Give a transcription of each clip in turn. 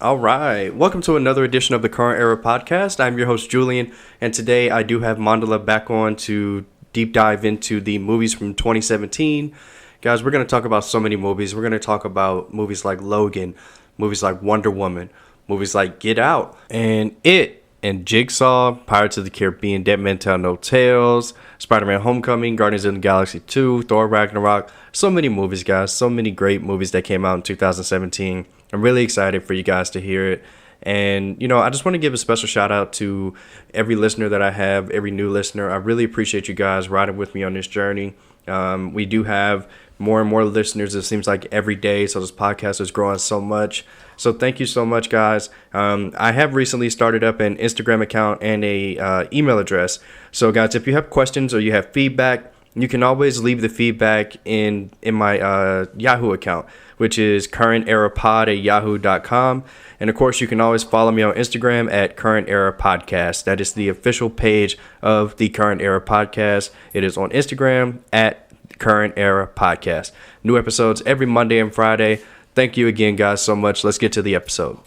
All right. Welcome to another edition of the Current Era Podcast. I'm your host, Julian, and today I do have Mandala back on to deep dive into the movies from 2017. Guys, we're going to talk about so many movies. We're going to talk about movies like Logan, movies like Wonder Woman, movies like Get Out, and It, and Jigsaw, Pirates of the Caribbean, Dead Men Tell No Tales, Spider-Man Homecoming, Guardians of the Galaxy 2, Thor Ragnarok. So many movies, guys. So many great movies that came out in 2017. I'm really excited for you guys to hear it. And, I just want to give a special shout out to every listener that I have, every new listener. I really appreciate you guys riding with me on this journey. We do have more and more listeners, it seems like every day. So this podcast is growing so much. So thank you so much, guys. I have recently started up an Instagram account and a email address. So, guys, if you have questions or you have feedback, you can always leave the feedback in my Yahoo account, which is currenterapod@yahoo.com. And, of course, you can always follow me on Instagram at Current Era Podcast. That is the official page of the Current Era Podcast. It is on Instagram at Current Era Podcast. New episodes every Monday and Friday. Thank you again, guys, so much. Let's get to the episode.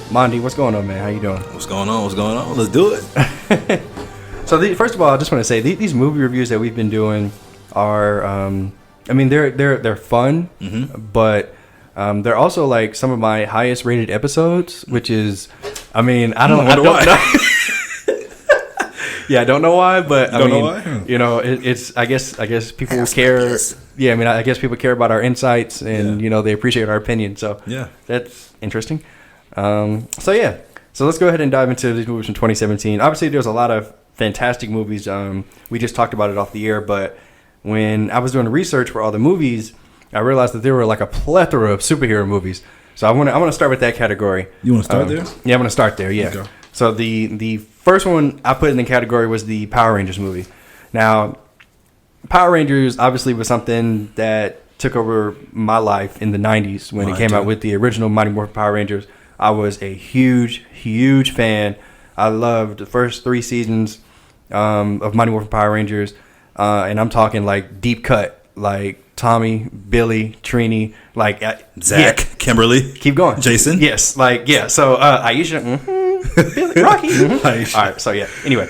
Mondi, what's going on, man? How you doing? What's going on? Let's do it. So, first of all, I just want to say these movie reviews that we've been doing are, they're fun, but they're also like some of my highest rated episodes, which is, I don't know. Yeah, I don't know why, but it's I guess people care. Yeah, I guess people care about our insights and they appreciate our opinion. So yeah, that's interesting. So let's go ahead and dive into these movies from 2017. Obviously, there's a lot of fantastic movies. We just talked about it off the air, but when I was doing the research for all the movies, I realized that there were like a plethora of superhero movies. So I want to start with that category. You want to start there? Yeah, I'm going to start there. Yeah. Okay. So the first one I put in the category was the Power Rangers movie. Now, Power Rangers obviously was something that took over my life in the 90s when it came out with the original Mighty Morphin Power Rangers. I was a huge fan. I loved the first 3 seasons of Mighty Morphin Power Rangers. And I'm talking like deep cut, like Tommy, Billy, Trini, like Zach, Kimberly, keep going, Jason. Yes, like yeah. So Aisha, Billy, Rocky. Aisha. All right. So yeah. Anyway,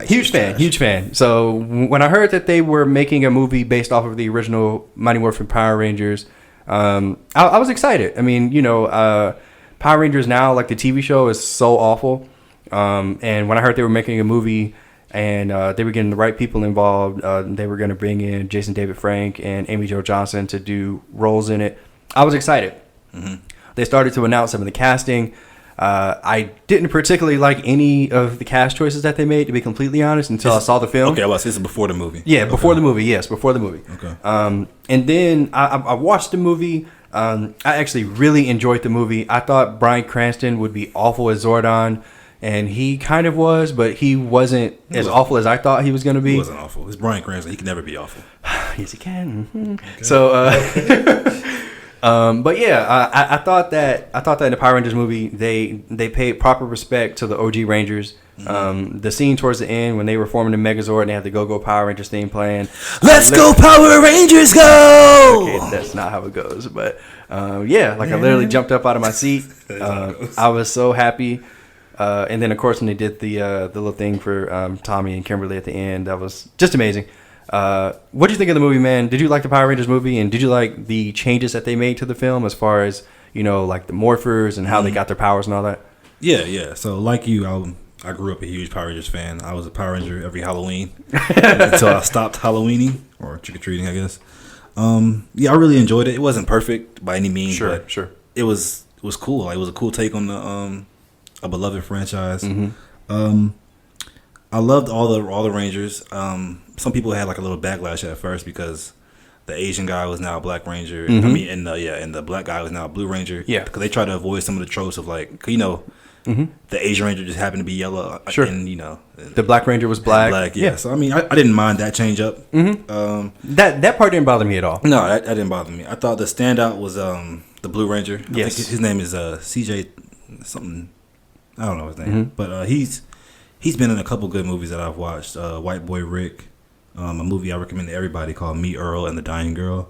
huge fan. So when I heard that they were making a movie based off of the original Mighty Morphin Power Rangers, I was excited. Power Rangers now, like the TV show, is so awful. And when I heard they were making a movie and they were getting the right people involved, they were going to bring in Jason David Frank and Amy Jo Johnson to do roles in it, I was excited. Mm-hmm. They started to announce some of the casting. I didn't particularly like any of the cast choices that they made, to be completely honest, until I saw the film. Okay, well, this is before the movie. Yeah, before the movie. Yes, before the movie. Okay. And then I watched the movie. I actually really enjoyed the movie. I thought Bryan Cranston would be awful as Zordon, and he kind of was, but he wasn't as awful as I thought he was going to be. He wasn't awful. It's Bryan Cranston. He can never be awful. Yes, he can. Mm-hmm. Okay. So, but yeah, I thought that in the Power Rangers movie, they paid proper respect to the OG Rangers. Mm-hmm. The scene towards the end when they were forming the Megazord and they had the Go Power Rangers theme playing. Let's go Power Rangers go! Okay, that's not how it goes, but I literally jumped up out of my seat. I was so happy. And then of course when they did the little thing for Tommy and Kimberly at the end, that was just amazing. What do you think of the movie, man? Did you like the Power Rangers movie, and did you like the changes that they made to the film as far as like the morphers and how they got their powers and all that? Yeah. So like you, I grew up a huge Power Rangers fan. I was a Power Ranger every Halloween until I stopped Halloweening or trick-or-treating, I guess. I really enjoyed it. It wasn't perfect by any means, sure. It was cool. Like, it was a cool take on a beloved franchise. Mm-hmm. I loved all the Rangers. Some people had like a little backlash at first because the Asian guy was now a Black Ranger. Mm-hmm. And the Black guy was now a Blue Ranger. Yeah, because they tried to avoid some of the tropes of like, mm-hmm. the Asian Ranger just happened to be yellow. Sure. And the Black Ranger was black. Yeah. So I didn't mind that change up. Mm-hmm. That part didn't bother me at all. No, that didn't bother me. I thought the standout was the Blue Ranger. I think his name is CJ something. I don't know his name, but he's been in a couple good movies that I've watched. White Boy Rick, a movie I recommend to everybody called Me, Earl, and the Dying Girl.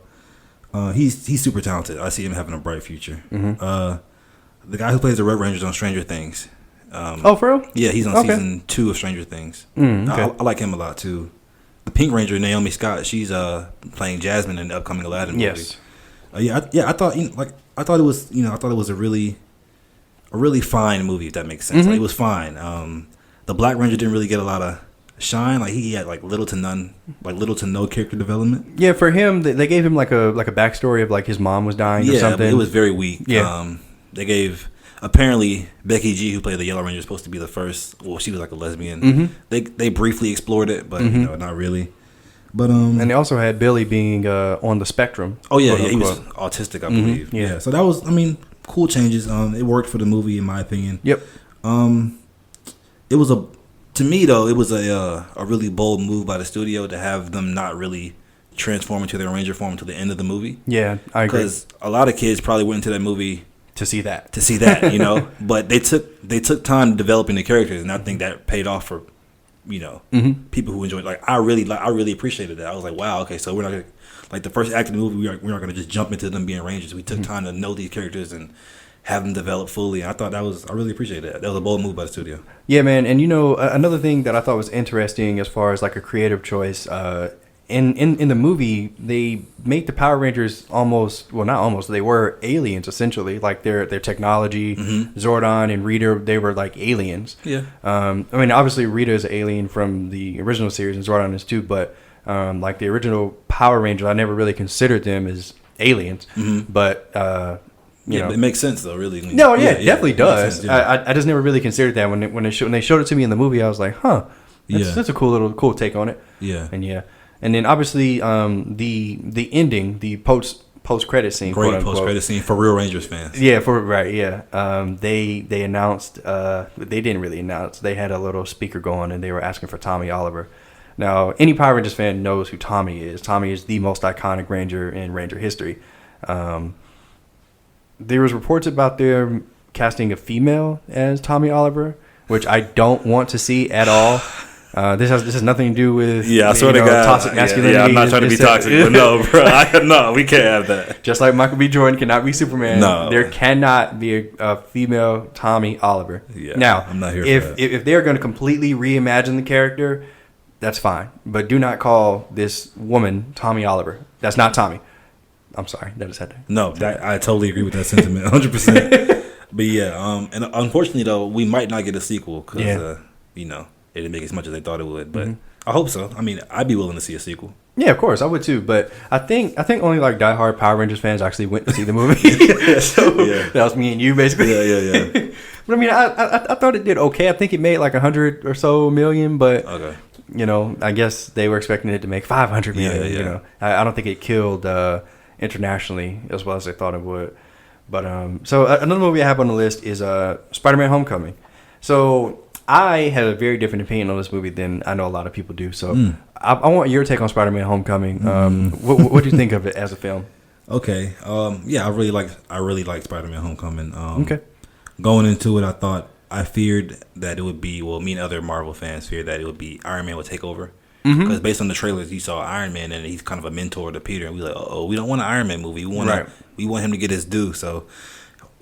He's super talented. I see him having a bright future. The guy who plays the Red Ranger's on Stranger Things. Oh, for real? Yeah, he's on season 2 of Stranger Things. Okay. I like him a lot too. The Pink Ranger, Naomi Scott, she's playing Jasmine in the upcoming Aladdin movie. Yes. I thought it was a really fine movie, if that makes sense. Like, it was fine. The Black Ranger didn't really get a lot of shine. Like, he had little to no character development. Yeah, for him, they gave him like a backstory of like his mom was dying or something. Yeah, it was very weak. Yeah. They gave, apparently Becky G, who played the Yellow Ranger, is supposed to be the first. Well, she was like a lesbian. They briefly explored it, but not really. But and they also had Billy being on the spectrum. Oh yeah, he was autistic, I believe. Yeah, so that was, cool changes. It worked for the movie, in my opinion. Yep. It was to me though, it was a really bold move by the studio to have them not really transform into their Ranger form until the end of the movie. Yeah, I agree. Because a lot of kids probably went into that movie to see that, but they took time developing the characters, and I think that paid off for people who enjoyed. Like, I really appreciated that. I was like, wow, okay, so we're not gonna, like, the first act of the movie, we're not gonna just jump into them being Rangers. We took time to know these characters and have them develop fully. And I really appreciated that. That was a bold move by the studio. Yeah, man. And another thing that I thought was interesting as far as like a creative choice, in the movie, they make the Power Rangers they were aliens essentially. Like their technology, Zordon and Rita, they were like aliens. Yeah. Obviously Rita is an alien from the original series and Zordon is too, but like the original Power Rangers, I never really considered them as aliens. But it makes sense though, really. No, it definitely does. Sense, yeah. I just never really considered that when they showed it to me in the movie. I was like, huh, that's a cool take on it. Yeah. And then obviously the ending, the post credit scene, great post credit scene for real Rangers fans. Yeah, they announced, they didn't really announce. They had a little speaker going and they were asking for Tommy Oliver. Now, any Power Rangers fan knows who Tommy is. Tommy is the most iconic Ranger in Ranger history. There was reports about them casting a female as Tommy Oliver, which I don't want to see at all. This has nothing to do with I swear to God, toxic masculinity. I'm not trying to be toxic, but no, bro, no, we can't have that. Just like Michael B. Jordan cannot be Superman, no, there cannot be a female Tommy Oliver. Yeah, now, I'm not here for that. If they're going to completely reimagine the character, that's fine, but do not call this woman Tommy Oliver. That's not Tommy. I'm sorry, that is had to. No, I totally agree with that sentiment, 100%. But yeah, and unfortunately though, we might not get a sequel because it didn't make as much as they thought it would, but I hope so. I'd be willing to see a sequel. Yeah, of course, I would too. But I think only like diehard Power Rangers fans actually went to see the movie. So that was me and you, basically. Yeah. But I thought it did okay. I think it made like 100 or so million, but okay. I guess they were expecting it to make 500 million. Yeah. I don't think it killed internationally as well as they thought it would. But so another movie I have on the list is Spider-Man: Homecoming. So I had a very different opinion on this movie than I know a lot of people do. So I want your take on Spider-Man: Homecoming. What do you think of it as a film? Okay. I really like Spider-Man: Homecoming. Okay. Going into it, I feared that it would be, me and other Marvel fans feared that it would be Iron Man would take over. Because based on the trailers, you saw Iron Man and he's kind of a mentor to Peter, and we like, we don't want an Iron Man movie. We want him to get his due. So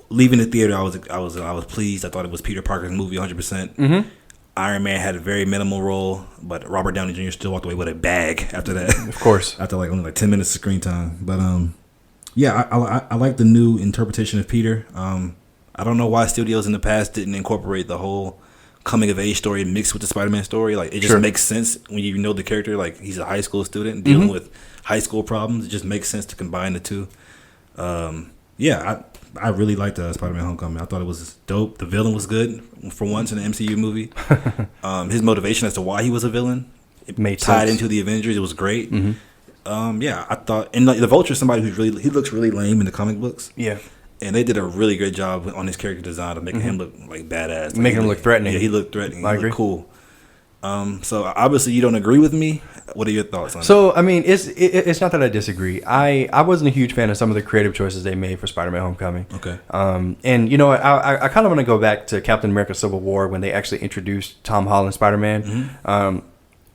leaving the theater, I was pleased. I thought it was Peter Parker's movie 100%. Iron Man had a very minimal role, but Robert Downey Jr. still walked away with a bag after that. Of course, after only 10 minutes of screen time. But I like the new interpretation of Peter. I don't know why studios in the past didn't incorporate the whole coming of age story mixed with the Spider-Man story. Like, it just makes sense when you know the character. Like, he's a high school student dealing with high school problems. It just makes sense to combine the two. I really liked Spider-Man: Homecoming. I thought it was dope. The villain was good for once in an MCU movie. His motivation as to why he was a villain, it made tied into the Avengers. It was great. I thought, and the Vulture is somebody he looks really lame in the comic books. Yeah. And they did a really great job on his character design of making him look like badass, making him look threatening. Yeah, he looked threatening. I agree. Looked cool. So obviously you don't agree with me. What are your thoughts on it? So I mean, it's not that I disagree. I wasn't a huge fan of some of the creative choices they made for Spider-Man: Homecoming. Okay. And you know, I kind of want to go back to Captain America: Civil War when they actually introduced Tom Holland Spider-Man. Mm-hmm.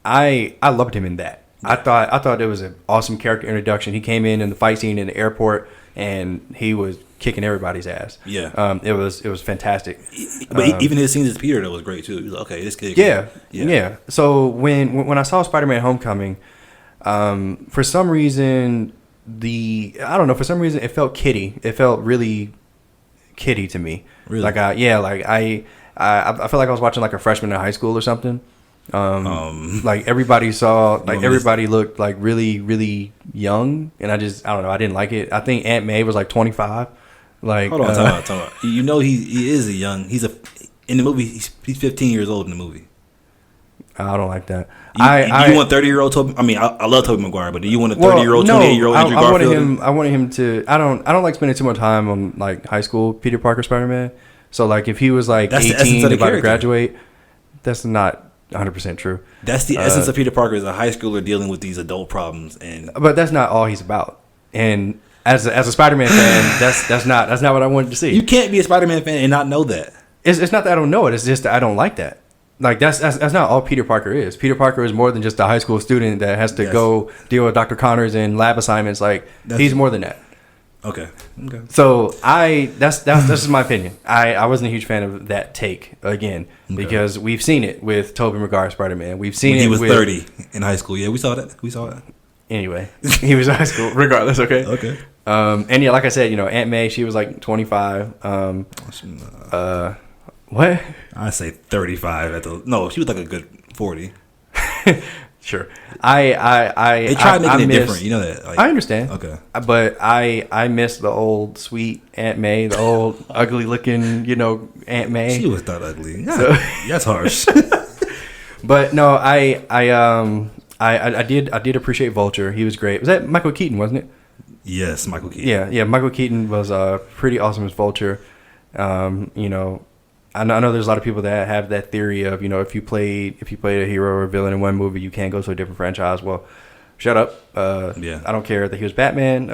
I loved him in that. I thought it was an awesome character introduction. He came in the fight scene in the airport and he was kicking everybody's ass. Yeah. It was fantastic. But even his scenes as Peter, that was great too. He was like, okay, this kid. Yeah. So when I saw Spider-Man: Homecoming, for some reason it felt kiddie. It felt really kiddie to me. Really? Like I felt like I was watching like a freshman in high school or something. Like everybody everybody looked like really, really young, and I don't know, I didn't like it. I think Aunt May was like 25. Like, hold on, time out. You know, he is a young. In the movie. He's 15 years old in the movie. I don't like that. You want 30-year-old Tobey? I mean, I love Tobey Maguire, but do you want a 30-year-old, 28-year-old Andrew Garfield? I wanted him to. I don't like spending too much time on like high school Peter Parker Spider-Man. So like if he was like that's 18 about to graduate, that's not 100% true. That's the essence of Peter Parker, is a high schooler dealing with these adult problems, but that's not all he's about. And as a Spider-Man fan, that's not what I wanted to see. You can't be a Spider-Man fan and not know that. It's not that I don't know it. It's just that I don't like that. Like that's not all Peter Parker is. Peter Parker is more than just a high school student that has to go deal with Dr. Connors and lab assignments. Like he's more than that. Okay. So that's just my opinion. I wasn't a huge fan of that take again because we've seen it with Tobey Maguire Spider-Man. We've seen he was 30 in high school. Yeah, we saw that. Anyway, he was in high school regardless. Okay. Okay. And yeah, like I said, you know, Aunt May, she was like 25. What? I say 35 no, she was like a good 40. Sure. They tried making it different, you know that. Like, I understand. Okay. But I miss the old sweet Aunt May, the old ugly looking, you know, Aunt May. She was not ugly. So, that's harsh. But no, I did appreciate Vulture. He was great. Was that Michael Keaton, wasn't it? Yes, Michael Keaton. Yeah. Michael Keaton was pretty awesome as Vulture. You know, I know there's a lot of people that have that theory of, you know, if you played a hero or a villain in one movie, you can't go to a different franchise. Well, shut up. I don't care that he was Batman.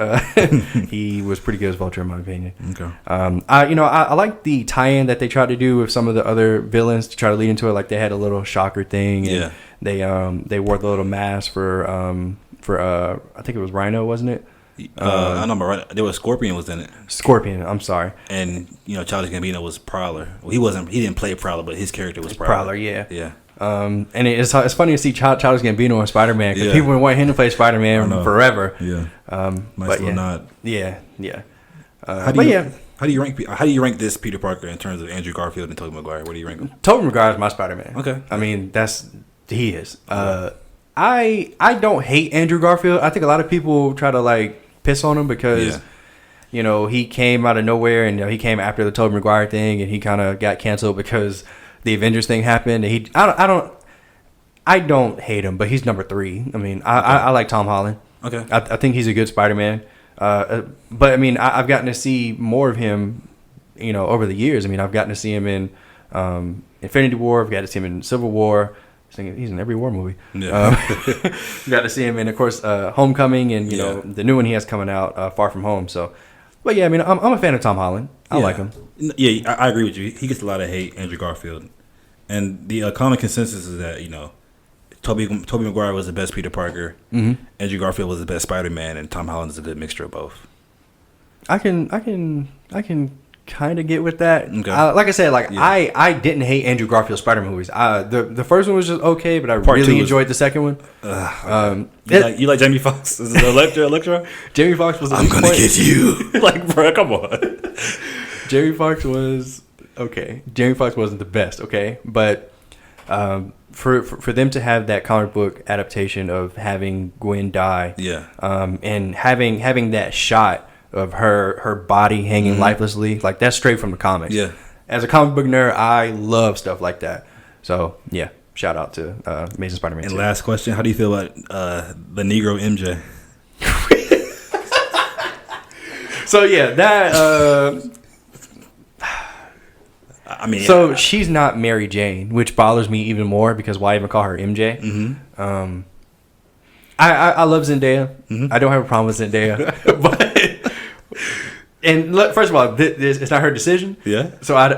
He was pretty good as Vulture in my opinion. Okay. I like the tie-in that they tried to do with some of the other villains to try to lead into it. Like they had a little shocker thing. And they wore the little mask for I think it was Rhino, wasn't it? I know, but there was Scorpion was in it. Scorpion, I'm sorry. And you know, Childish Gambino was Prowler. Well, he didn't play Prowler, but his character was Prowler. Yeah. And it's funny to see Childish Gambino and Spider-Man because people want him to play Spider-Man forever. Yeah. Nice little nod. Yeah. How do you rank this Peter Parker in terms of Andrew Garfield and Tobey Maguire? Where do you rank him? Tobey Maguire is my Spider-Man. Okay. I mean, he is. I don't hate Andrew Garfield. I think a lot of people try to like piss on him because you know, he came out of nowhere and he came after the Tobey Maguire thing and he kind of got canceled because the Avengers thing happened. And I don't hate him, but he's number 3. I mean, I like Tom Holland. Okay. I think he's a good Spider-Man. But I mean, I've gotten to see more of him, you know, over the years. I mean, I've gotten to see him in Infinity War. I've got to see him in Civil War. He's in every war movie. Yeah. Got to see him in, of course, Homecoming, and you know the new one he has coming out, Far From Home. So, but yeah, I mean, I'm a fan of Tom Holland. I like him. Yeah, I agree with you. He gets a lot of hate, Andrew Garfield, and the common consensus is that, you know, Tobey Maguire was the best Peter Parker, Andrew Garfield was the best Spider-Man, and Tom Holland is a good mixture of both. I can kind of get with that. Okay. Like I said, I didn't hate Andrew Garfield's Spider-Man movies. The first one was just okay, but I really enjoyed the second one. You like Jamie Foxx? Is it Electra? Jamie Foxx was. I'm gonna get you. Like, bro, come on. Jamie Foxx was okay. Jamie Foxx wasn't the best, okay, but for them to have that comic book adaptation of having Gwen die, and having that shot of her body hanging lifelessly, like that's straight from the comics. Yeah. As a comic book nerd, I love stuff like that. So yeah, shout out to Amazing Spider-Man. And last question: how do you feel about the Negro MJ? So yeah, that I mean, so she's not Mary Jane, which bothers me even more because why even call her MJ? Mm-hmm. I love Zendaya. Mm-hmm. I don't have a problem with Zendaya, but first of all, it's not her decision. Yeah. So I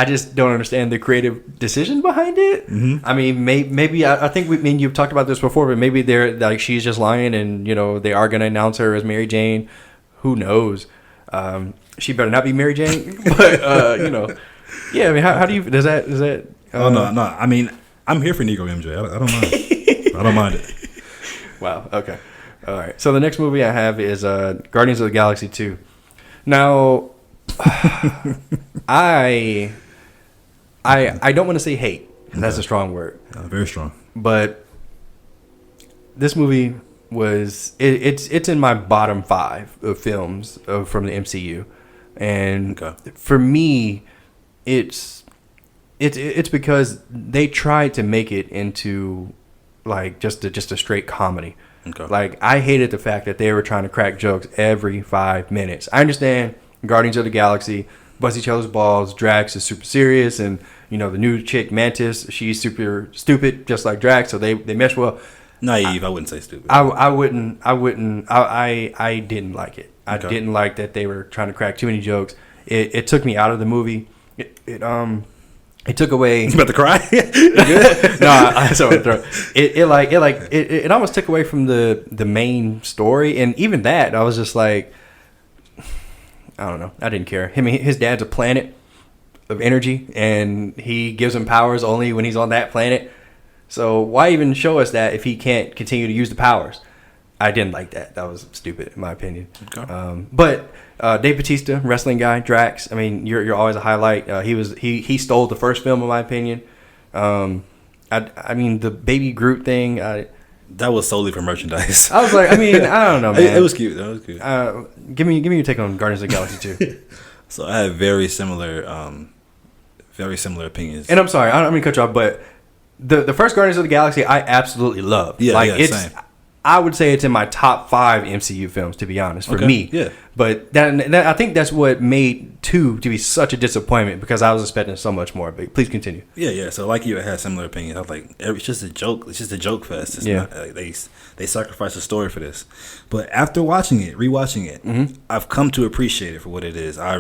just don't understand the creative decision behind it. Mm-hmm. I mean, maybe I think you've talked about this before, but maybe they're like she's just lying, and they are gonna announce her as Mary Jane. Who knows? She better not be Mary Jane, but yeah. I mean, how do you does that? Oh no. I mean, I'm here for Negro MJ. I don't mind. I don't mind it. Wow. Okay. All right. So the next movie I have is Guardians of the Galaxy 2. Now, I don't want to say hate. That's a strong word. Very strong. But this movie was it's in my bottom 5 of films from the MCU, and for me, it's because they tried to make it into like just a straight comedy. Okay. Like, I hated the fact that they were trying to crack jokes every 5 minutes. I understand Guardians of the Galaxy bust each other's balls. Drax is super serious, and the new chick Mantis, she's super stupid, just like Drax. So they mesh well. Naive, I wouldn't say stupid. I didn't like it. I didn't like that they were trying to crack too many jokes. It took me out of the movie. It took away. You about to cry? No, I saw it throw. It almost took away from the main story, and even that, I was just like, I don't know. I didn't care. His dad's a planet of energy, and he gives him powers only when he's on that planet. So why even show us that if he can't continue to use the powers? I didn't like that. That was stupid, in my opinion. Okay. But Dave Bautista, wrestling guy, Drax. I mean, you're always a highlight. He stole the first film, in my opinion. I mean, the baby Groot thing. That was solely for merchandise. I was like, I don't know, man. It was cute. That was cute. Give me your take on Guardians of the Galaxy 2. So I have very similar opinions. And I'm sorry, I don't mean to cut you off, but the first Guardians of the Galaxy, I absolutely love. Yeah, same. I would say it's in my top 5 MCU films, to be honest, for me. Yeah. But that I think that's what made 2 to be such a disappointment, because I was expecting so much more. But please continue. Yeah. So like you, I had similar opinions. I was like, it's just a joke. It's just a joke fest. It's not, like, they sacrificed the story for this. But after rewatching it, I've come to appreciate it for what it is. I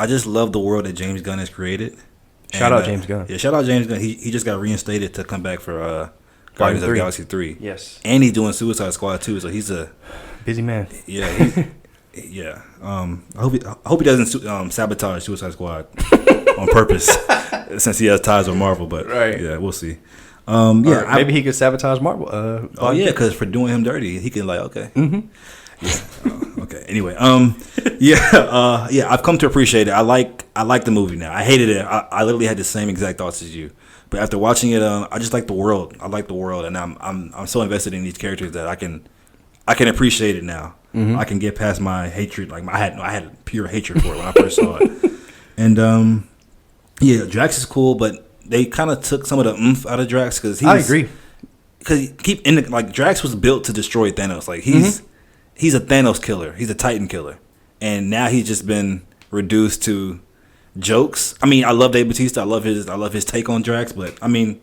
just love the world that James Gunn has created. Shout out James Gunn. Yeah, shout out James Gunn. He just got reinstated to come back for Guardians of the Galaxy 3. Yes. And he's doing Suicide Squad 2, so he's a busy man. Yeah. Yeah. I hope he doesn't sabotage Suicide Squad on purpose, since he has ties with Marvel. But yeah, we'll see. Maybe he could sabotage Marvel. Because for doing him dirty, he can okay. Mm-hmm. Yeah. Okay. Anyway, I've come to appreciate it. I like the movie now. I hated it. I literally had the same exact thoughts as you. But after watching it, I just like the world. I like the world, and I'm so invested in these characters that I can appreciate it now. Mm-hmm. I can get past my hatred. Like I had pure hatred for it when I first saw it. And Drax is cool, but they kind of took some of the oomph out of Drax because I agree. Because Drax was built to destroy Thanos. Like he's a Thanos killer. He's a Titan killer, and now he's just been reduced to jokes. I mean, I love Dave Bautista. I love his take on Drax, but I mean,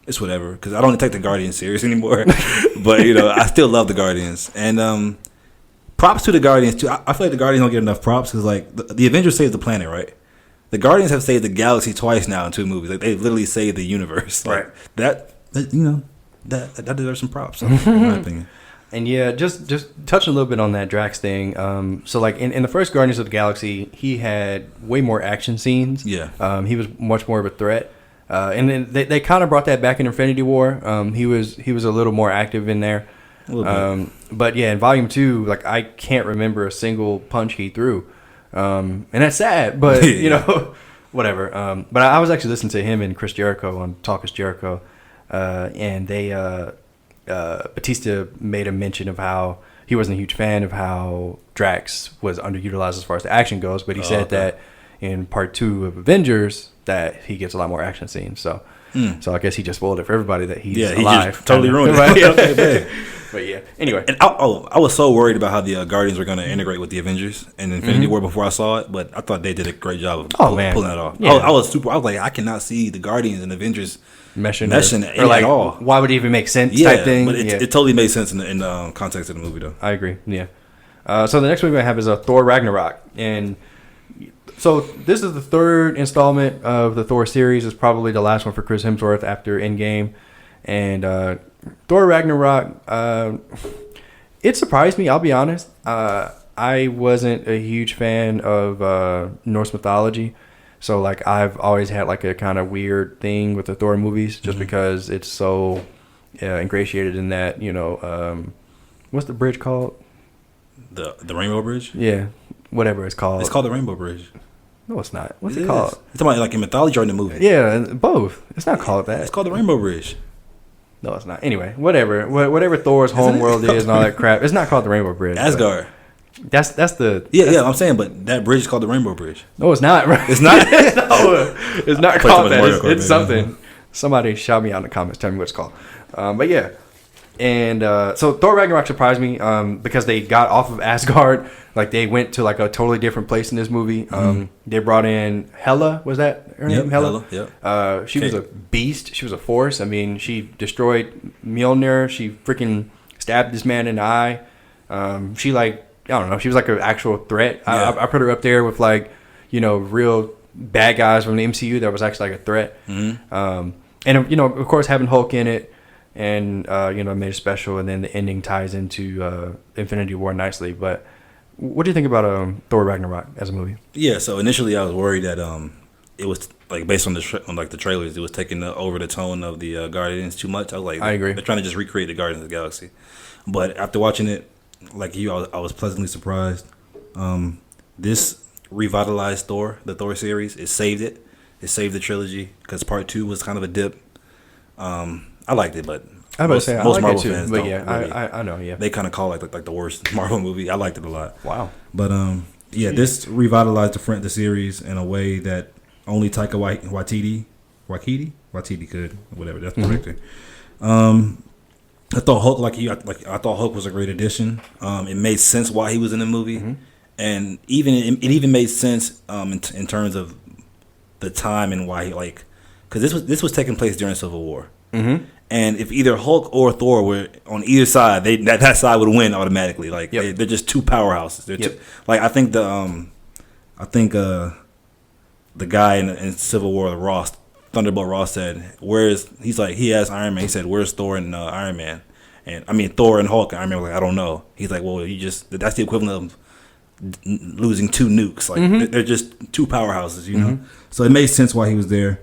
it's whatever because I don't take the Guardians serious anymore. But I still love the Guardians, and props to the Guardians too. I feel like the Guardians don't get enough props because like the Avengers saved the planet, right? The Guardians have saved the galaxy twice now in 2 movies. Like they've literally saved the universe. Like, right. That deserves some props, in my opinion. And yeah, just touching a little bit on that Drax thing. So like in the first Guardians of the Galaxy, he had way more action scenes. Yeah. He was much more of a threat. And then they kind of brought that back in Infinity War. He was a little more active in there. A little bit. But yeah, in Volume 2, like I can't remember a single punch he threw. And that's sad, but whatever. But I was actually listening to him and Chris Jericho on Talk is Jericho, and they Batista made a mention of how he wasn't a huge fan of how Drax was underutilized as far as the action goes, but he said that in part 2 of Avengers that he gets a lot more action scenes. So I guess he just spoiled it for everybody that he's alive. Just totally ruined it. Right? Okay, but yeah, anyway. And I was so worried about how the Guardians were going to integrate with the Avengers and Infinity War before I saw it, but I thought they did a great job of pulling that off. Yeah. I was like, I cannot see the Guardians and Avengers meshing or like, at all. Why would it even make sense? Yeah, type thing. But it totally made sense in the context of the movie, though. I agree. Yeah. So the next movie I have is Thor Ragnarok, and so this is the third installment of the Thor series. It's probably the last one for Chris Hemsworth after Endgame, and Thor Ragnarok. It surprised me. I'll be honest. I wasn't a huge fan of Norse mythology, so like I've always had like a kind of weird thing with the Thor movies, just because it's so ingratiated in that, you know, what's the bridge called? The Rainbow Bridge? Yeah, whatever it's called. It's called the Rainbow Bridge. No, it's not. What's it called? It's talking about like in mythology or in the movie? Yeah, both. It's not called that. It's called the Rainbow Bridge. No, it's not. Anyway, whatever Thor's home world is and all that crap. It's not called the Rainbow Bridge. Asgard. That's the I'm saying, but that bridge is called the Rainbow Bridge. No, it's not. It's not. No, it's not called that. It's something. Somebody shout me out in the comments. Tell me what it's called. But yeah. And so Thor Ragnarok surprised me because they got off of Asgard. Like they went to like a totally different place in this movie. They brought in Hela. Was that her name? Hela. Yep. She was a beast. She was a force. I mean, she destroyed Mjolnir. She freaking stabbed this man in the eye. She like, I don't know. She was like an actual threat. Yeah. I put her up there with like, you know, real bad guys from the MCU that was actually like a threat. And you know, of course, having Hulk in it. And, you know, made it special. And then the ending ties into Infinity War nicely. But what do you think about Thor Ragnarok as a movie? Yeah, so initially I was worried that it was, like, based on the trailers, it was taking over the tone of the Guardians too much. I was like, I agree. They're trying to just recreate the Guardians of the Galaxy. But after watching it, like you, I was pleasantly surprised. This revitalized Thor, the Thor series. It saved it. It saved the trilogy because part 2 was kind of a dip. I liked it, but most Marvel fans don't. Yeah, I know. Yeah, they kind of call it like the worst Marvel movie. I liked it a lot. Wow. But this revitalized the series in a way that only Taika Waititi could. Whatever, that's the director. I thought Hulk, I thought Hulk was a great addition. It made sense why he was in the movie, and it even made sense in terms of the time and why he because this was taking place during Civil War. And if either Hulk or Thor were on either side, that side would win automatically. Like they're just two powerhouses. They're two, like I think the guy in Civil War, Thunderbolt Ross said, he asked Iron Man, he said, where's Thor and Iron Man? And I mean Thor and Hulk. Iron Man was like, I don't know. He's like, well, that's the equivalent of losing two nukes. Like they're just two powerhouses, you know. So it made sense why he was there.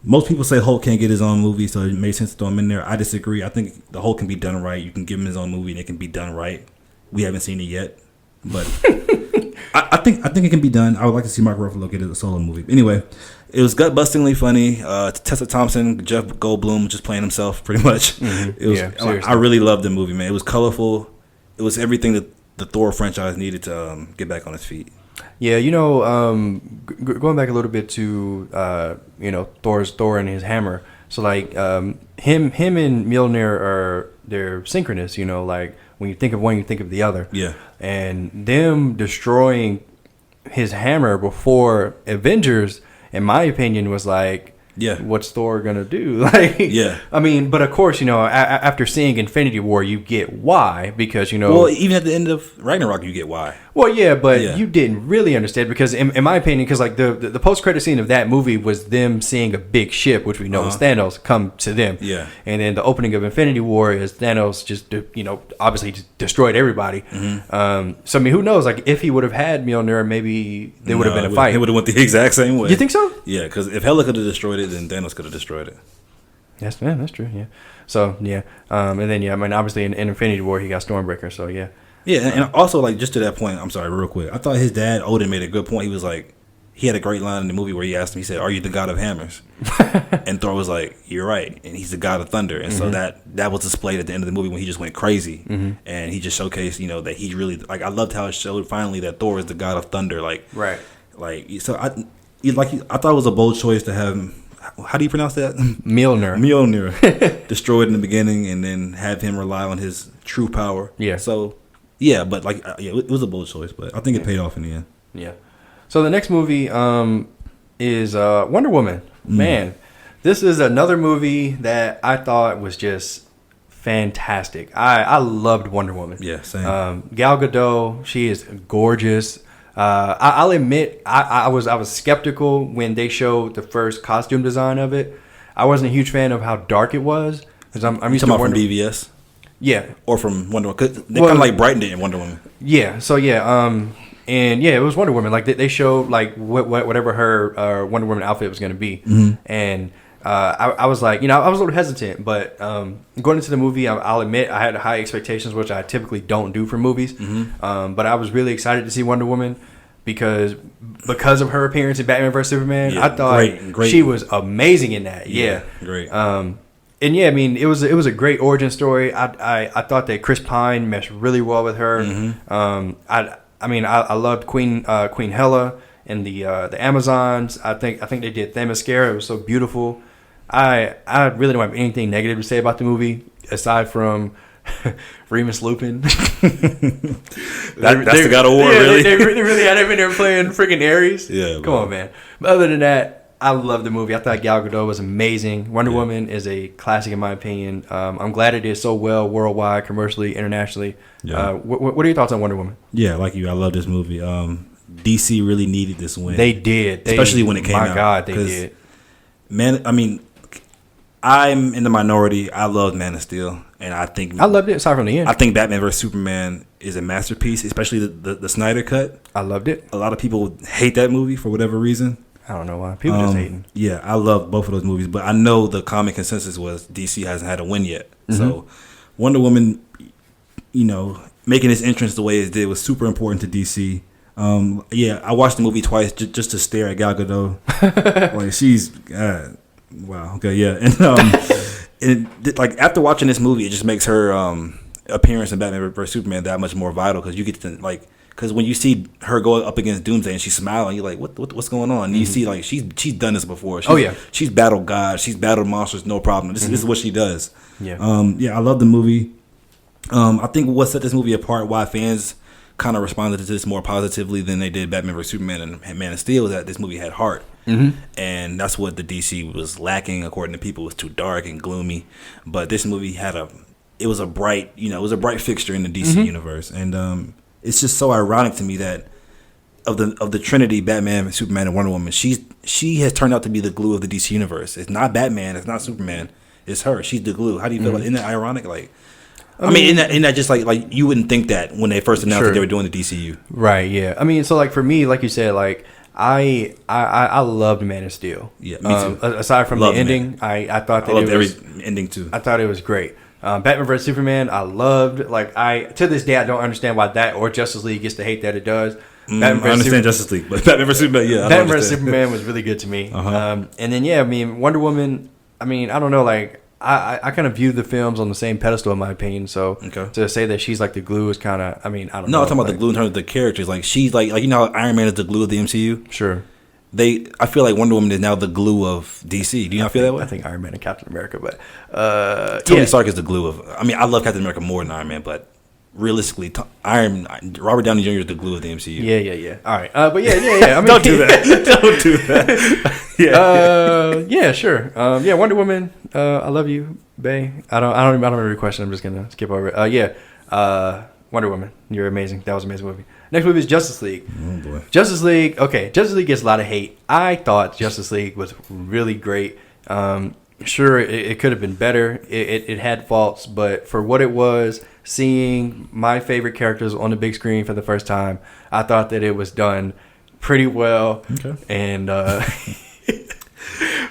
Most people say Hulk can't get his own movie, so it made sense to throw him in there. I disagree. I think the Hulk can be done right. You can give him his own movie, and it can be done right. We haven't seen it yet, but I think it can be done. I would like to see Mark Ruffalo get a solo movie. Anyway, it was gut-bustingly funny. Tessa Thompson, Jeff Goldblum just playing himself, pretty much. It was. I really loved the movie, man. It was colorful. It was everything that the Thor franchise needed to get back on its feet. Yeah, you know, going back a little bit to you know, Thor and his hammer. So like him and Mjolnir they're synchronous. You know, like when you think of one, you think of the other. Yeah. And them destroying his hammer before Avengers, in my opinion, was like, what's Thor gonna do? I mean, but of course, you know, after seeing Infinity War, you get why, because, you know, well, even at the end of Ragnarok, you get why. Well, yeah, but you didn't really understand, because in my opinion, because like the post credit scene of that movie was them seeing a big ship, which we know is Thanos, come to them. Yeah. And then the opening of Infinity War is Thanos just, you know, obviously just destroyed everybody. So I mean, who knows? Like if he would have had Mjolnir, maybe there would have been a fight. It would have went the exact same way. You think so? Yeah, because if Hela could have destroyed it, then Thanos could have destroyed it. That's true. Yeah. So yeah, and then I mean, obviously in Infinity War he got Stormbreaker. So yeah. Yeah, and also like just to that point, I'm sorry, real quick. I thought his dad Odin made a good point. He was like, he had a great line in the movie where he asked him, he said, "Are you the god of hammers?" And Thor was like, "You're right," and he's the god of thunder. And so that was displayed at the end of the movie when he just went crazy, and he just showcased, you know, that he really, like, I loved how it showed finally that Thor is the god of thunder, like. Right. I thought it was a bold choice to have. How do you pronounce that? Mjolnir. Destroyed in the beginning, and then have him rely on his true power. Yeah. So, yeah, but it was a bold choice, but I think it paid off in the end. Yeah. So the next movie is Wonder Woman. Man, this is another movie that I thought was just fantastic. I loved Wonder Woman. Yeah, same. Gal Gadot, she is gorgeous. I'll admit, I was skeptical when they showed the first costume design of it. I wasn't a huge fan of how dark it was because I'm used to from BVS. Yeah, or from Wonder Woman. 'Cause they kind of like brightened it in Wonder Woman. Yeah. So yeah. And yeah, it was Wonder Woman. Like they showed like whatever her Wonder Woman outfit was going to be, and I was like, I was a little hesitant, but going into the movie, I'll admit I had high expectations, which I typically don't do for movies. But I was really excited to see Wonder Woman because of her appearance in Batman vs Superman. Yeah, I thought great. she was amazing in that. Yeah, great. And yeah, I mean, it was a great origin story. I thought that Chris Pine meshed really well with her. I loved Queen Hela and the Amazons. I think they did Themyscira. It was so beautiful. I really don't have anything negative to say about the movie aside from Remus Lupin. That's the God of War, really. They really had him in there playing freaking Ares. Yeah, come on, man. But other than that, I love the movie. I thought Gal Gadot was amazing. Wonder Woman is a classic in my opinion. I'm glad it did so well worldwide, commercially, internationally. Yeah. What are your thoughts on Wonder Woman? Yeah, like you, I love this movie. DC really needed this win. They did. Especially when it came out. My God, they did. Man, I mean, I'm in the minority. I loved Man of Steel, and I loved it aside from the end. I think Batman vs Superman is a masterpiece, especially the Snyder cut. I loved it. A lot of people hate that movie for whatever reason. I don't know why. People just hating. Yeah, I love both of those movies, but I know the common consensus was DC hasn't had a win yet. So Wonder Woman, making its entrance the way it did was super important to DC. I watched the movie twice just to stare at Gal Gadot. Like she's wow. Okay, yeah, and like after watching this movie, it just makes her appearance in Batman vs Superman that much more vital because you get to because when you see her go up against Doomsday and she's smiling, you're like, what's going on? And you see like she's done this before. She's battled God, she's battled monsters, no problem. This is what she does. Yeah. I love the movie. I think what set this movie apart, why fans kind of responded to this more positively than they did Batman vs Superman and Man of Steel, is that this movie had heart. And that's what the DC was lacking, according to people. It was too dark and gloomy. But this movie was a bright fixture in the DC universe. And it's just so ironic to me that of the Trinity, Batman, Superman, and Wonder Woman, she has turned out to be the glue of the DC universe. It's not Batman, it's not Superman, it's her. She's the glue. How do you feel about it? Isn't that ironic? Like, I mean, isn't that just like you wouldn't think that when they first announced that they were doing the DCU, right? Yeah, I mean, so like for me, like you said, like I loved Man of Steel. Yeah, me too. Aside from the ending, I thought that I loved every ending too. I thought it was great. Batman vs Superman, I loved. Like to this day, I don't understand why that or Justice League gets the hate that it does. I understand Justice League, but Batman vs Superman, Batman vs Superman was really good to me. And then I mean, Wonder Woman. I mean, I don't know, like I kind of view the films on the same pedestal in my opinion. So to say that she's like the glue is kind of, I mean, I don't know. No, I'm talking about the glue in terms of the characters. Like she's like how Iron Man is the glue of the MCU. Sure. I feel like Wonder Woman is now the glue of DC. Do you not feel that way? I think Iron Man and Captain America, but Tony Stark is the glue of. I mean, I love Captain America more than Iron Man, but realistically, Robert Downey Jr. is the glue of the MCU. Yeah. All right, but yeah. I mean, don't do that. Don't do that. Yeah, sure. Wonder Woman. I love you, Bay. I don't remember your question. I'm just gonna skip over it. Wonder Woman. You're amazing. That was an amazing movie. Next movie is Justice League. Oh boy. Justice League. Okay, Justice League gets a lot of hate. I thought Justice League was really great. Sure, it could have been better. It had faults, but for what it was, seeing my favorite characters on the big screen for the first time, I thought that it was done pretty well. Okay. And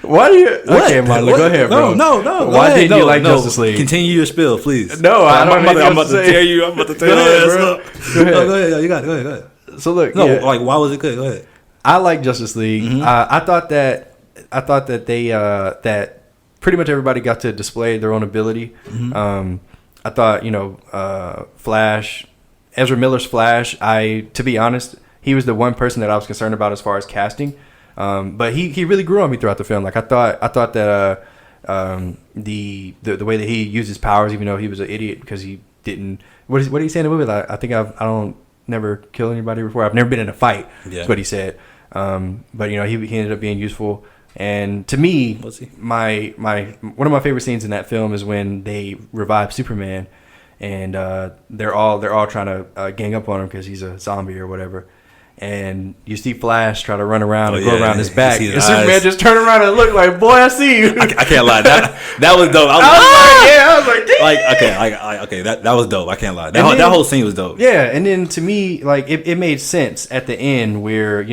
why do you? Okay, Marlon, go ahead, bro. No. Why didn't you like Justice League? Continue your spill, please. No, I'm about to tear you. I'm about to tear your ass up. Go ahead. Go ahead. You got it. Go ahead. So look, like why was it good? Go ahead. I like Justice League. I thought that they that pretty much everybody got to display their own ability. I thought Flash, Ezra Miller's Flash. To be honest, he was the one person that I was concerned about as far as casting. But he really grew on me throughout the film. Like I thought that the way that he used his powers, even though he was an idiot because he didn't. What did he say in the movie? Like, I think I don't never kill anybody before. I've never been in a fight. Yeah. That's what he said. But he ended up being useful. And to me, my one of my favorite scenes in that film is when they revive Superman, and they're all trying to gang up on him because he's a zombie or whatever. And you see Flash try to run around and go around his back. And Superman just turn around and look like, boy, I see you. I can't lie. That was dope. I was like, that was dope. I can't lie. That whole scene was dope. Yeah, and then to me, like, it made sense at the end where,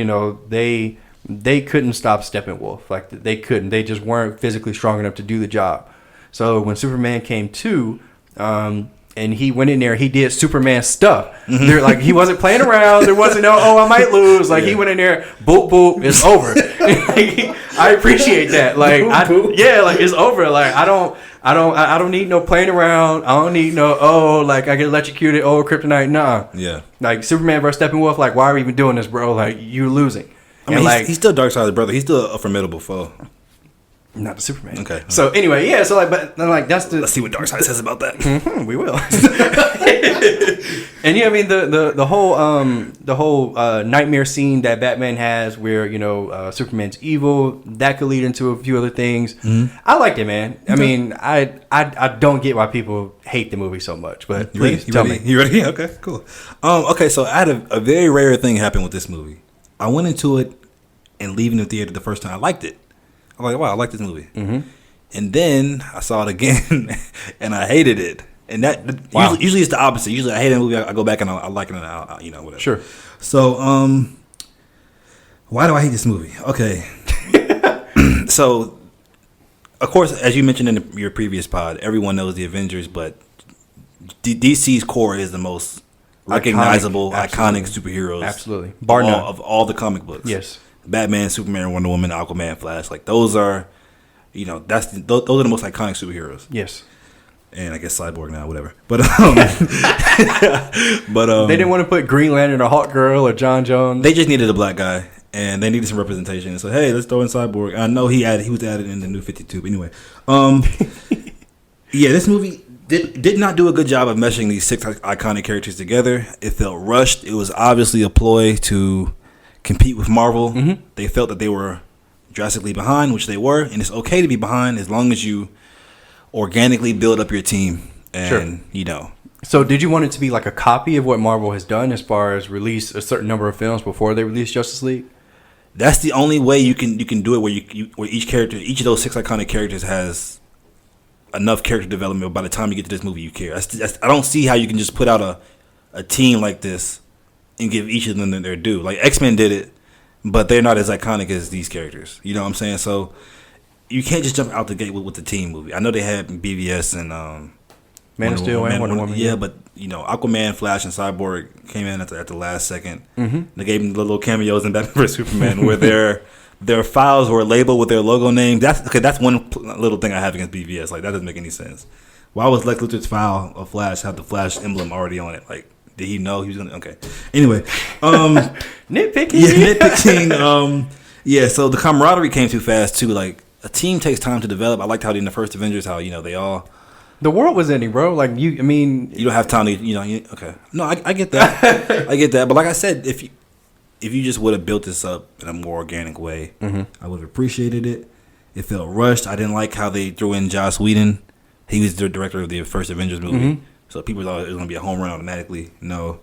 they couldn't stop Steppenwolf. Like, they couldn't. They just weren't physically strong enough to do the job. So when Superman came to, and he went in there, he did Superman stuff. Mm-hmm. They're like, he wasn't playing around. There wasn't I might lose. Like, he went in there, boop, boop, it's over. I appreciate that. Like, boop, boop. Like, it's over. Like, I don't need no playing around. I don't need no, like, I get electrocuted, kryptonite. Nah. Yeah. Like, Superman versus Steppenwolf, like, why are we even doing this, bro? Like, you're losing. I mean, he's still Darkseid's brother. He's still a formidable foe. Not the Superman. Okay. So anyway, yeah. So that's the. Let's see what Darkseid says about that. Mm-hmm, we will. And I mean the whole nightmare scene that Batman has, where Superman's evil, that could lead into a few other things. Mm-hmm. I liked it, man. I mean, I don't get why people hate the movie so much, but please tell me. You ready? Okay, cool. Okay, so I had a very rare thing happen with this movie. I went into it and leaving the theater the first time. I liked it. I'm like, wow, I like this movie. Mm-hmm. And then I saw it again, and I hated it. And that usually it's the opposite. Usually I hate a movie, I go back and I like it, and whatever. Sure. So, why do I hate this movie? Okay. So, of course, as you mentioned in your previous pod, everyone knows the Avengers, but DC's core is the most recognizable, iconic superheroes. Absolutely. Of all the comic books. Yes. Batman, Superman, Wonder Woman, Aquaman, Flash, like those are, those are the most iconic superheroes. Yes. And I guess Cyborg now, whatever. But they didn't want to put Green Lantern or Hawk Girl or John Jones. They just needed a black guy, and they needed some representation. So hey, let's throw in Cyborg. I know he was added in the New 52. But anyway, yeah, this movie did not do a good job of meshing these 6 iconic characters together. It felt rushed. It was obviously a ploy to compete with Marvel. Mm-hmm. They felt that they were drastically behind, which they were, and it's okay to be behind as long as you organically build up your team. And sure. So did you want it to be like a copy of what Marvel has done as far as release a certain number of films before they release Justice League? That's the only way you can do it, where each of those 6 iconic characters has enough character development. By the time you get to this movie, you care. I don't see how you can just put out a team like this and give each of them their due. Like X-Men did it, but they're not as iconic as these characters. You know what I'm saying? So you can't just jump out the gate with the team movie. I know they had BVS and Man of Steel and Wonder Woman. Yeah, but Aquaman, Flash, and Cyborg came in at the last second. Mm-hmm. They gave them little cameos in Batman vs Superman where their files were labeled with their logo name. That's one little thing I have against BVS. Like, that doesn't make any sense. Why was Lex Luthor's file of Flash have the Flash emblem already on it? Like, did he know he was gonna? Okay. Anyway, nitpicking. Yeah, nitpicking. Yeah. So the camaraderie came too fast too. Like, a team takes time to develop. I liked how in the first Avengers, how they all. The world was ending, bro. Like, you don't have time to, okay. No, I get that. I get that. But like I said, if you just would have built this up in a more organic way, mm-hmm. I would have appreciated it. It felt rushed. I didn't like how they threw in Joss Whedon. He was the director of the first Avengers movie. Mm-hmm. So people thought it was going to be a home run automatically. No.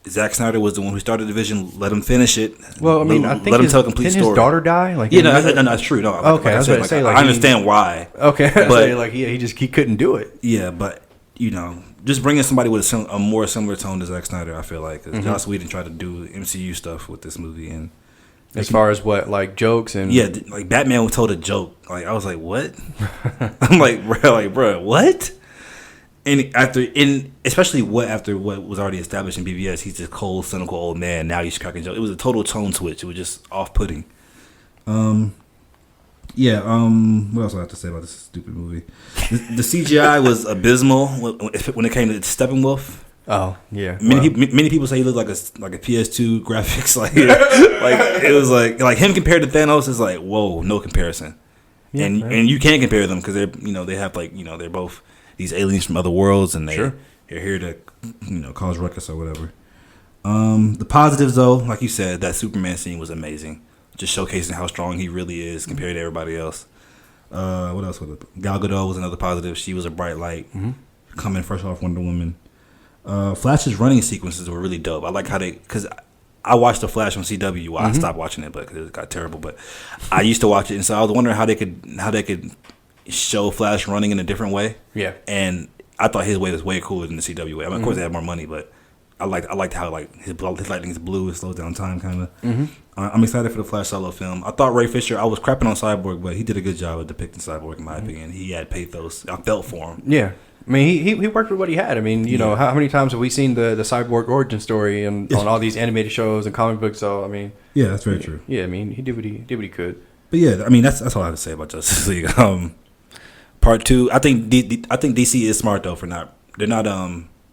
Zack Snyder was the one who started the vision. Let him finish it. Well, I mean, I think let him tell a complete story. His daughter die? Like, yeah, no, that's true. No, okay, I was going to say, I understand why. Okay, but he couldn't do it. Yeah, but just bringing somebody with a more similar tone to Zack Snyder, I feel like, because Joss Whedon tried to do MCU stuff with this movie, and as far as what, like jokes and like Batman told a joke. Like, I was like, what? I'm like, bro, what? And especially after what was already established in BVS, he's this cold, cynical old man. Now he's cracking jokes. It was a total tone switch. It was just off-putting. What else do I have to say about this stupid movie? The CGI was abysmal when it came to Steppenwolf. Oh yeah. Many people say he looked like a PS2 graphics. Like it was like him compared to Thanos is like whoa, no comparison. Yeah, and you can't compare them because they have they're both these aliens from other worlds and they're here to cause ruckus or whatever. The positives though, like you said, that Superman scene was amazing, just showcasing how strong he really is compared to everybody else. What else was it? Gal Gadot was another positive. She was a bright light coming fresh off Wonder Woman. Flash's running sequences were really dope. I like how because I watched the Flash on CW. Well, I stopped watching it, but it got terrible. But I used to watch it, and so I was wondering how they could show Flash running in a different way. Yeah, and I thought his way was way cooler than the CW way. I mean, of course they had more money, but I liked how his lightning is blue, it slows down time, kind of. I'm excited for the Flash solo film. I thought Ray Fisher. I was crapping on Cyborg, but he did a good job of depicting Cyborg in my opinion. He had pathos. I felt for him. Yeah. I mean, he worked with what he had. I mean, you know, how many times have we seen the Cyborg origin story on all these animated shows and comic books? So, I mean... Yeah, that's very true. Yeah, I mean, he did what he could. But yeah, I mean, that's all I have to say about Justice League. Part 2, I think DC is smart, though, they're not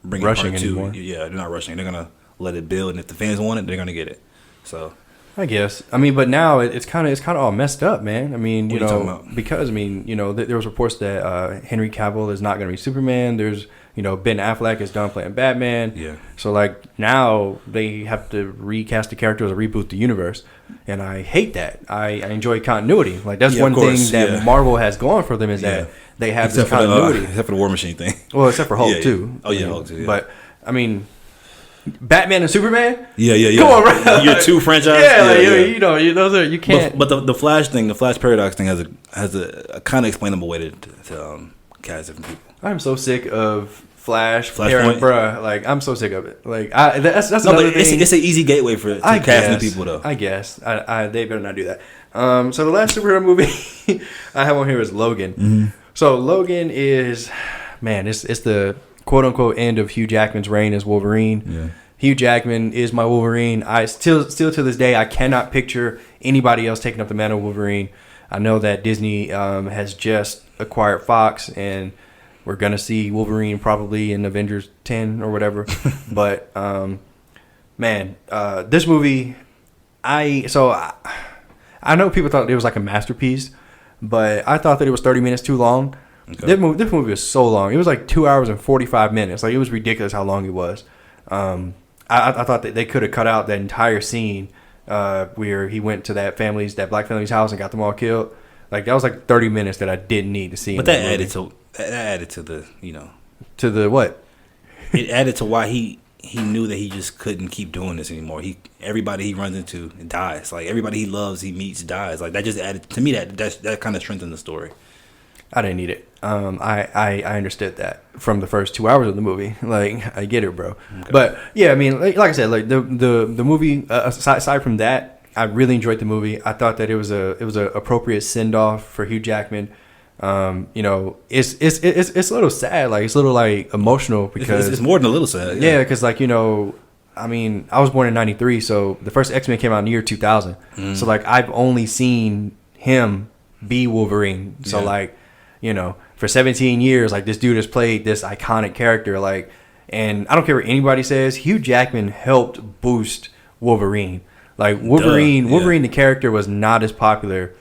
bringing rushing Part 2. Anymore. Yeah, they're not rushing. They're going to let it build, and if the fans want it, they're going to get it. So... I guess. I mean, but now it's kind of all messed up, man. I mean, what you are you know, talking about? because I mean, you know, there was reports that Henry Cavill is not going to be Superman. There's, you know, Ben Affleck is done playing Batman. Yeah. So like now they have to recast the characters or reboot the universe, and I hate that. I enjoy continuity. Like that's one thing that Marvel has going for them is that they have this continuity. Except for the War Machine thing. Well, except for Hulk too. Oh yeah, Hulk too. Yeah. But I mean. Batman and Superman? Yeah. Come on, right? Your two franchises? You know, those are, you can't. But the Flash thing, the Flash paradox thing has a kind of explainable way to cast different people. I'm so sick of Flash pairing, bruh. Like, I'm so sick of it. Like, that's another thing. It's an easy gateway to cast new people, though. I guess. They better not do that. So the last superhero movie I have on here is Logan. Mm-hmm. So Logan is, man, it's the quote-unquote end of Hugh Jackman's reign as Wolverine. Yeah. Hugh Jackman is my Wolverine. I still to this day, I cannot picture anybody else taking up the mantle of Wolverine. I know that Disney has just acquired Fox, and we're going to see Wolverine probably in Avengers 10 or whatever. But, man, this movie, I know people thought it was like a masterpiece, but I thought that it was 30 minutes too long. Okay. This movie was so long. It was like 2 hours and 45 minutes. Like, it was ridiculous how long it was. I thought that they could have cut out that entire scene where he went to that black family's house and got them all killed. Like, that was like 30 minutes that I didn't need to see. But that added to the, you know. To the what? It added to why he knew that he just couldn't keep doing this anymore. Everybody he runs into dies. Like, everybody he loves, he meets, dies. Like, that just added, to me, that kind of strengthened the story. I didn't need it. I understood that from the first 2 hours of the movie. Like, I get it, bro. Okay. But yeah, I mean, like I said, like the movie. Aside from that, I really enjoyed the movie. I thought that it was a appropriate send off for Hugh Jackman. You know, it's a little sad. Like, it's a little like emotional because it's more than a little sad. Yeah, because like, you know, I mean, I was born in '93, so the first X-Men came out in the year 2000. So like, I've only seen him be Wolverine. So like, you know, for 17 years, like, this dude has played this iconic character, like, and I don't care what anybody says, Hugh Jackman helped boost Wolverine. Like, Wolverine, the character was not as popular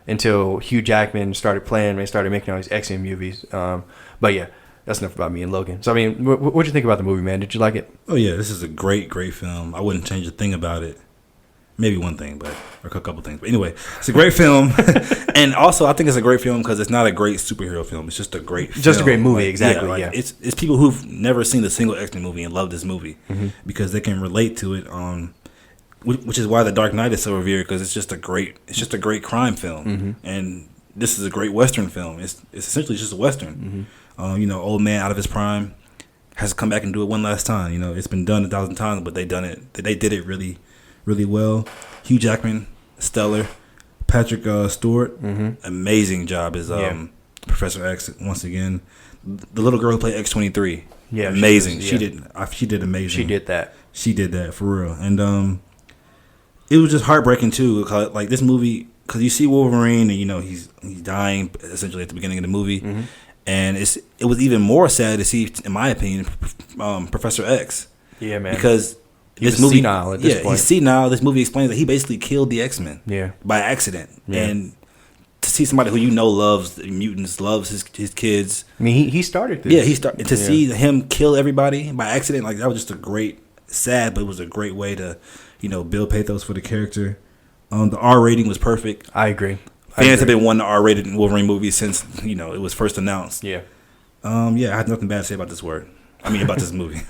until Hugh Jackman started playing. They started making all these X-Men movies. But yeah, that's enough about me and Logan. So I mean, what'd you think about the movie, man? Did you like it? Oh yeah, this is a great film. I wouldn't change a thing about it. Maybe one thing, or a couple things. But anyway, it's a great film. And also, I think it's a great film because it's not a great superhero film. It's just a great film. Just a great movie, exactly. Yeah. It's people who've never seen a single X-Men movie and love this movie because they can relate to it which is why The Dark Knight is so revered, because it's just a great crime film. And this is a great Western film. It's essentially just a Western. You know, old man out of his prime has to come back and do it one last time. You know, it's been done 1,000 times, but they did it really, really well. Hugh Jackman, stellar. Patrick Stewart, amazing job as Professor X once again. The little girl who played X-23, amazing. She did amazing. She did that. She did that for real. And it was just heartbreaking too. Like, this movie, because you see Wolverine, and you know he's dying essentially at the beginning of the movie, And it was even more sad to see, in my opinion, Professor X. Yeah, man. Because this movie, senile at this point. He's senile. This movie explains that he basically killed the X-Men. Yeah. By accident. Yeah. And to see somebody who loves the mutants, loves his kids. I mean, he started this. Yeah, he started to see him kill everybody by accident. Like, that was just a great, sad, but it was a great way to, build pathos for the character. The R rating was perfect. I agree. Fans have been wanting the R-rated Wolverine movie since it was first announced. Yeah. I had nothing bad to say about this about this movie.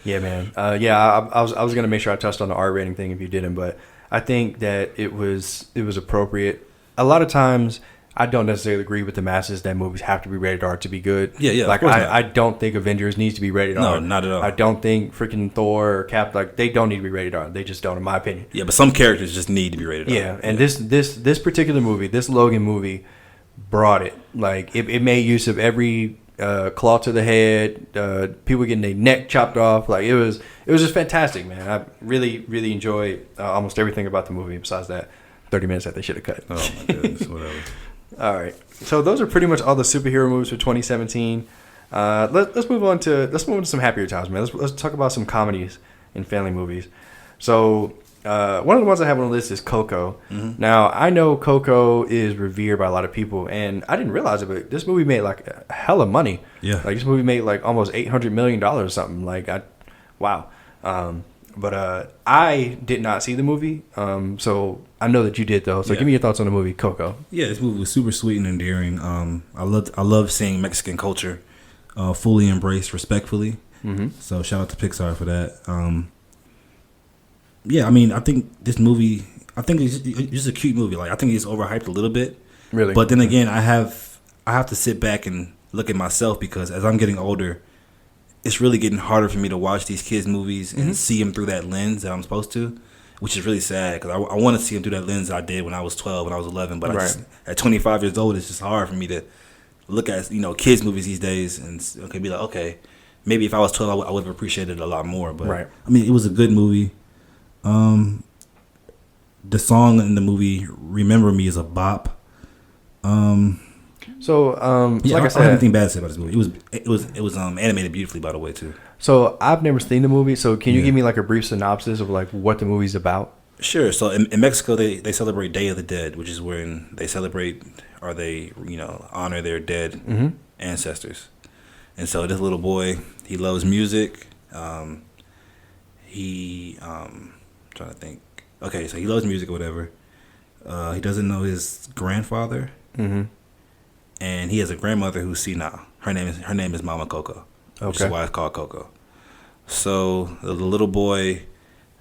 Yeah, man. I was gonna make sure I touched on the R rating thing if you didn't, but I think that it was appropriate. A lot of times, I don't necessarily agree with the masses that movies have to be rated R to be good. Yeah. Like I don't think Avengers needs to be rated R. No, not at all. I don't think freaking Thor or Cap, like, they don't need to be rated R. They just don't, in my opinion. Yeah, but some characters just need to be rated R. Yeah, and this particular movie, this Logan movie, brought it. Like, it made use of every claw to the head, people getting their neck chopped off. Like, it was just fantastic, man. I really, really enjoyed almost everything about the movie besides that 30 minutes that they should have cut. Oh my goodness, whatever. All right, so those are pretty much all the superhero movies for 2017. Let's move on to some happier times, man. Let's talk about some comedies and family movies. So one of the ones I have on the list is Coco. Mm-hmm. Now, I know Coco is revered by a lot of people, and I didn't realize it, but this movie made like a hell of money. Yeah, like this movie made like almost $800 million or something. Like, wow. But I did not see the movie, so I know that you did though. So give me your thoughts on the movie Coco. Yeah, this movie was super sweet and endearing. I love seeing Mexican culture fully embraced respectfully. Mm-hmm. So shout out to Pixar for that. I mean, I think this movie, it's just a cute movie. Like, I think it's overhyped a little bit. Really, but then again, I have to sit back and look at myself, because as I'm getting older, it's really getting harder for me to watch these kids' movies and see them through that lens that I'm supposed to, which is really sad, because I want to see them through that lens I did when I was 12, when I was 11. But at 25 years old, it's just hard for me to look at kids' movies these days and be like, okay, maybe if I was 12, I would have appreciated it a lot more. But I mean, it was a good movie. The song in the movie "Remember Me" is a bop. So, like I said, I don't have anything bad to say about this movie. It was animated beautifully, by the way, too. So I've never seen the movie. So can you give me like a brief synopsis of like what the movie's about? Sure. So in Mexico, they celebrate Day of the Dead, which is when they celebrate or they honor their dead ancestors. And so this little boy, he loves music. Trying to think. Okay, so he loves music or whatever. He doesn't know his grandfather. Mm-hmm. And he has a grandmother who's senile. Her name is Mama Coco, which is why it's called Coco. So the little boy,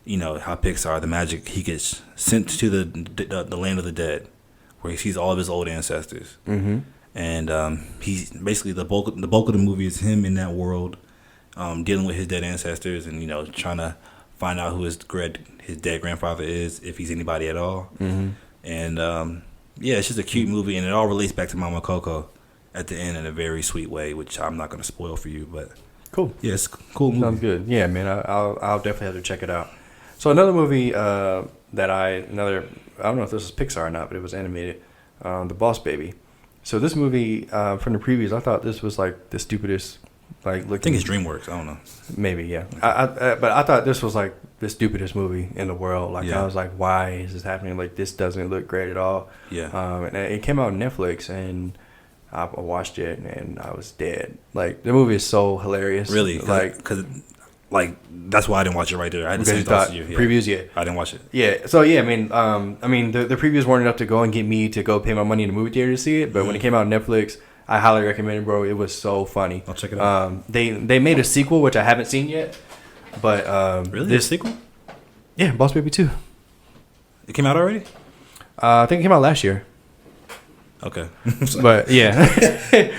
how Pixar, the magic, he gets sent to the land of the dead, where he sees all of his old ancestors. Mm-hmm. And he's basically the bulk of the movie is him in that world, dealing with his dead ancestors and trying to find out who his dead grandfather is, if he's anybody at all. Mm-hmm. And it's just a cute movie, and it all relates back to Mama Coco at the end in a very sweet way, which I'm not going to spoil for you, but cool. Yeah, it's a cool movie. Sounds good. Yeah, man, I'll definitely have to check it out. So another movie that I don't know if this is Pixar or not, but it was animated, The Boss Baby. So this movie, from the previews, I thought this was like the stupidest. Like, I think it's DreamWorks. I don't know. Maybe, yeah. But I thought this was like the stupidest movie in the world. Like, I was like, why is this happening? Like, this doesn't look great at all. Yeah. And it came out on Netflix, and I watched it, and I was dead. Like, the movie is so hilarious. Really? Because that's why I didn't watch it right there. I had the same thoughts as you. Yeah. Previews, yeah. I didn't watch it. Yeah. So yeah, I mean, the previews weren't enough to go and get me to go pay my money in the movie theater to see it. But when it came out on Netflix, I highly recommend it, bro. It was so funny. I'll check it out. They made a sequel, which I haven't seen yet. But really, this sequel? Yeah, Boss Baby 2. It came out already? I think it came out last year. Okay. But yeah,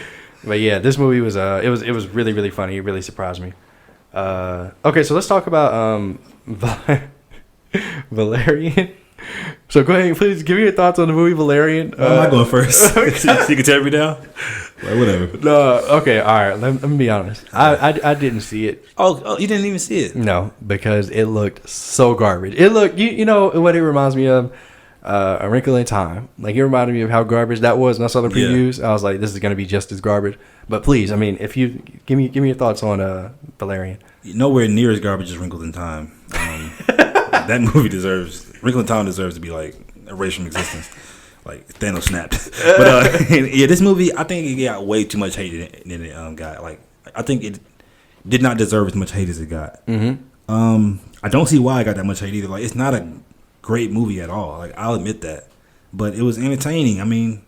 but yeah, this movie was it was really, really funny. It really surprised me. Okay, so let's talk about Valerian. So go ahead, please give me your thoughts on the movie Valerian. I'm not going first. So you can tear me down. Like, whatever. No, okay, all right. Let me be honest. I didn't see it. Oh, you didn't even see it? No, because it looked so garbage. It looked, you know what it reminds me of? A Wrinkle in Time. Like, it reminded me of how garbage that was in some other previews. I was like, this is going to be just as garbage. But please, I mean, if you give me your thoughts on Valerian. Nowhere near as garbage as Wrinkle in Time. That movie Wrinkle in Time deserves to be like erased from existence. Like Thanos snapped. But yeah, this movie, I think it got way too much hate than it got. Like, I think it did not deserve as much hate as it got. Mm-hmm. I don't see why it got that much hate either. Like, it's not a great movie at all. Like, I'll admit that. But it was entertaining. I mean,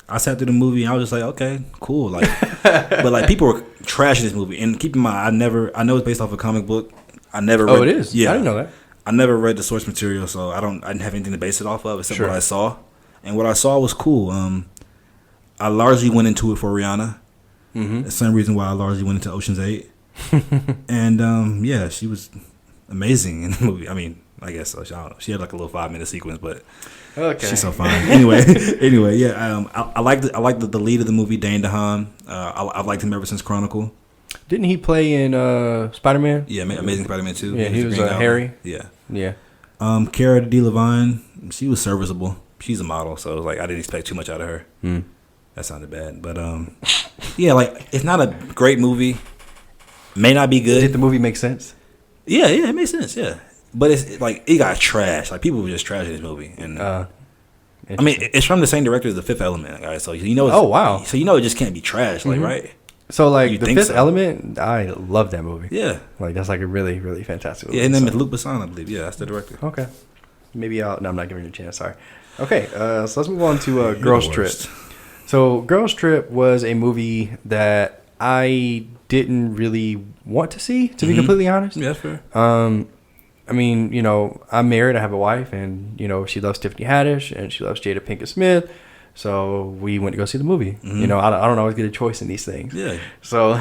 I sat through the movie and I was just like, okay, cool. Like, but like, people were trashing this movie. And keep in mind, I know it's based off a comic book. I never read. Oh, it is? Yeah. I didn't know that. I never read the source material, so I didn't have anything to base it off of except what I saw. And what I saw was cool. I largely went into it for Rihanna. Mm-hmm. The same reason why I largely went into Ocean's 8. And yeah, she was amazing in the movie. I mean, I guess so. I don't know. She had like a little 5-minute sequence, but she's so fine. Anyway, yeah. I like the lead of the movie, Dane DeHaan. I've liked him ever since Chronicle. Didn't he play in Spider-Man? Yeah, Amazing Spider-Man 2. Yeah, he was Harry. Yeah. Yeah. Cara Delevingne, she was serviceable. She's a model, so it was like I didn't expect too much out of her. That sounded bad, but yeah, like, it's not a great movie. May not be good. Did the movie make sense? Yeah, it makes sense. Yeah, but it's like it got trashed. Like, people were just trashing this movie, and I mean, it's from the same director as The Fifth Element, guys. So you know, oh wow, so you know it just can't be trashed, like, right? So like The Fifth Element, I love that movie. Yeah, like that's like a really, really fantastic movie. Yeah, and then with Luc Besson, I believe. Yeah, that's the director. Okay, maybe I'm not giving you a chance. Sorry. Okay, so let's move on to Girls Trip. So Girls Trip was a movie that I didn't really want to see, to be completely honest. Yeah, that's fair. I mean, you know, I'm married, I have a wife, and, you know, she loves Tiffany Haddish, and she loves Jada Pinkett Smith, so we went to go see the movie. Mm-hmm. You know, I don't always get a choice in these things. Yeah. So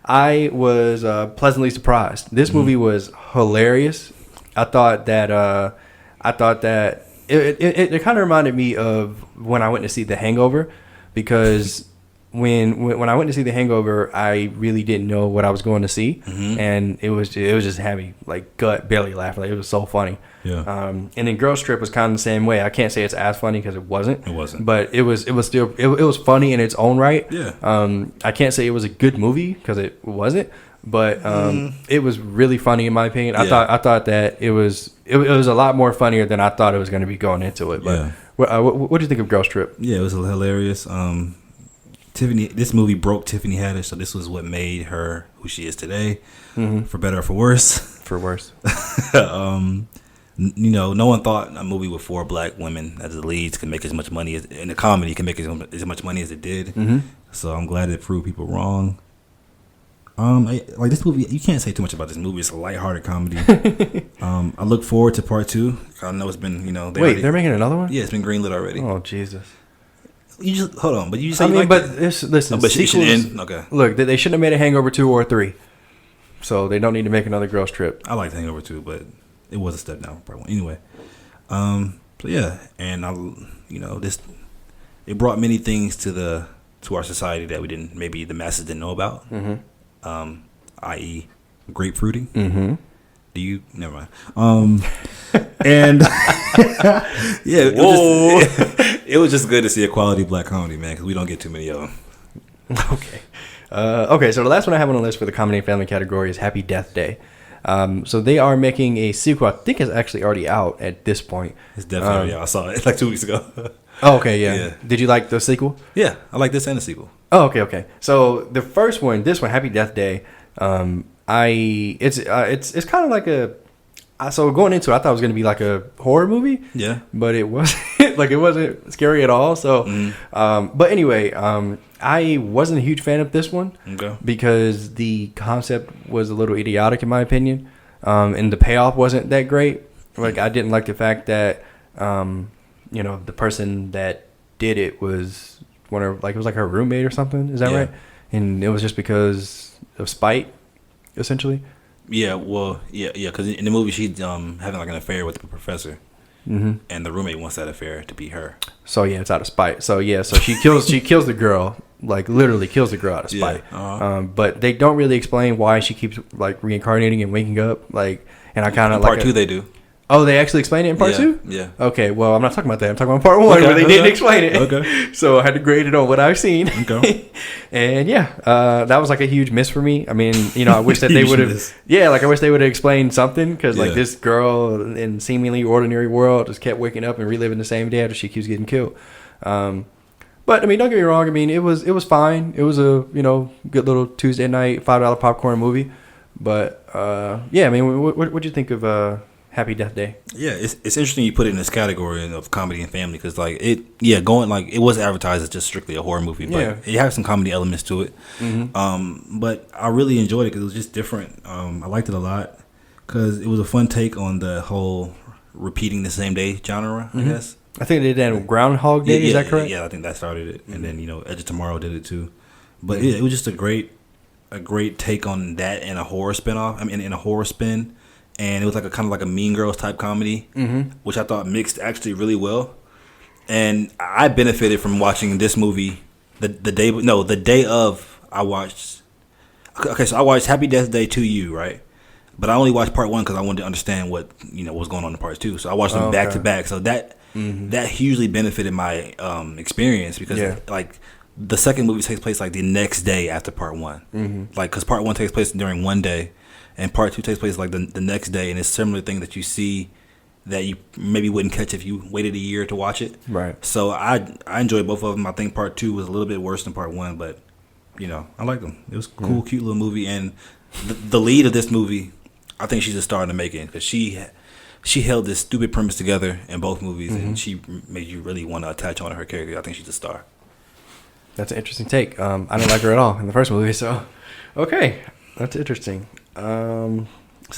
I was pleasantly surprised. This movie was hilarious. I thought that it kind of reminded me of when I went to see The Hangover, because when I went to see The Hangover, I really didn't know what I was going to see, and it was just heavy, like gut belly laughing. Like, it was so funny. Yeah. And then Girls Trip was kind of the same way. I can't say it's as funny because it wasn't. It wasn't. But it was still it was funny in its own right. Yeah. I can't say it was a good movie because it wasn't. But it was really funny in my opinion. I thought that it was a lot more funnier than I thought it was going to be going into it. But what do you think of Girls Trip? Yeah, it was hilarious. This movie broke Tiffany Haddish, so this was what made her who she is today, for better or for worse. For worse. You know, no one thought a movie with 4 black women as the leads could make as much money in a comedy can make as much money as it did. Mm-hmm. So I'm glad it proved people wrong. Like, this movie, you can't say too much about this movie. It's a lighthearted comedy. I look forward to part 2. I know it's been, you know, they're making another one? Yeah, it's been greenlit already. Oh, Jesus. You just hold on, but you say listen. But she should end. Okay. Look, they shouldn't have made a Hangover 2 or 3, so they don't need to make another Girls Trip. I liked Hangover 2, but it was a step down from part 1. Anyway, so yeah, and it brought many things to our society that maybe the masses didn't know about. I.e., grapefruiting. Mm-hmm. Do you? Never mind. And yeah, it was just good to see a quality black comedy, man, because we don't get too many of them. Okay. Okay, so the last one I have on the list for the comedy and family category is Happy Death Day. So they are making a sequel. I think it's actually already out at this point. It's definitely already out. I saw it like 2 weeks ago. Oh, okay, yeah. Did you like the sequel? Yeah, I like this and the sequel. Oh, okay. So the first one, this one, Happy Death Day, it's kind of like so going into it, I thought it was going to be like a horror movie. Yeah. But it wasn't. Like, it wasn't scary at all. So, but anyway, I wasn't a huge fan of this one. Okay. Because the concept was a little idiotic in my opinion. And the payoff wasn't that great. Like, I didn't like the fact that, the person that did it was it was like her roommate or something. Is that right? And it was just because of spite, essentially. Yeah, well, yeah, because in the movie she's having like an affair with the professor, and the roommate wants that affair to be her. So yeah, it's out of spite. So yeah, so she kills the girl, like literally kills the girl out of spite. Yeah, but they don't really explain why she keeps like reincarnating and waking up. Like, and I kind of like part 2 they do. Oh, they actually explained it in part 2? Yeah. Okay, well, I'm not talking about that. I'm talking about part 1 where they didn't explain it. Okay. So I had to grade it on what I've seen. Okay. And yeah, that was like a huge miss for me. I mean, you know, I wish that they would have. miss. Yeah, like I wish they would have explained something because like Yeah. this girl in seemingly ordinary world just kept waking up and reliving the same day after she keeps getting killed. But I mean, don't get me wrong. I mean, it was fine. It was a good little Tuesday night $5 popcorn movie. But yeah, I mean, what'd you think of Happy Death Day? Yeah, it's interesting you put it in this category of comedy and family because like it was advertised as just strictly a horror movie, but it has some comedy elements to it. Mm-hmm. But I really enjoyed it because it was just different. I liked it a lot because it was a fun take on the whole repeating the same day genre. I guess. I think they did that Groundhog Day. Is that correct? Yeah, I think that started it, and then Edge of Tomorrow did it too. But yeah, it was just a great take on that and a horror spinoff. I mean, in a horror spin. And it was like a kind of like a Mean Girls type comedy, which I thought mixed actually really well. And I benefited from watching this movie the day of I watched. Okay, so I watched Happy Death Day to You, right? But I only watched part 1 because I wanted to understand what was going on in part 2. So I watched them back to back. So that hugely benefited my experience because like the second movie takes place like the next day after part 1, like because part 1 takes place during one day. And part 2 takes place like the next day, and it's a similar thing that you see that you maybe wouldn't catch if you waited a year to watch it. Right. So I enjoyed both of them. I think part 2 was a little bit worse than part 1, but I like them. It was a cool, cute little movie, and the lead of this movie, I think she's a star in the making because she held this stupid premise together in both movies, and she made you really want to attach on to her character. I think she's a star. That's an interesting take. I didn't like her at all in the first movie, so okay, that's interesting. So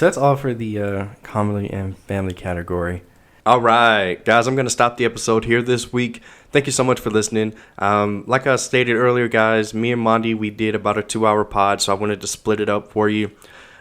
that's all for the comedy and family category. All right, guys, I'm going to stop the episode here this week. Thank you so much for listening. Like I stated earlier, guys, me and Mondi, we did about a 2-hour pod, so I wanted to split it up for you.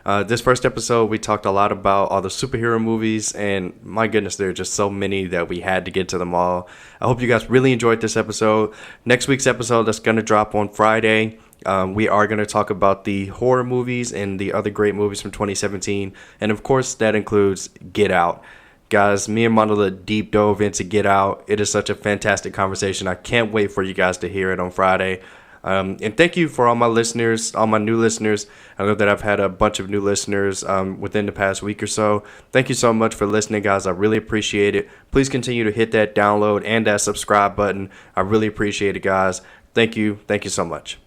This first episode, we talked a lot about all the superhero movies, and my goodness, there are just so many that we had to get to them all. I hope you guys really enjoyed this episode. Next week's episode, that's going to drop on Friday. We are going to talk about the horror movies and the other great movies from 2017. And of course, that includes Get Out. Guys, me and Mandala deep dove into Get Out. It is such a fantastic conversation. I can't wait for you guys to hear it on Friday. And thank you for all my listeners, all my new listeners. I know that I've had a bunch of new listeners within the past week or so. Thank you so much for listening, guys. I really appreciate it. Please continue to hit that download and that subscribe button. I really appreciate it, guys. Thank you. Thank you so much.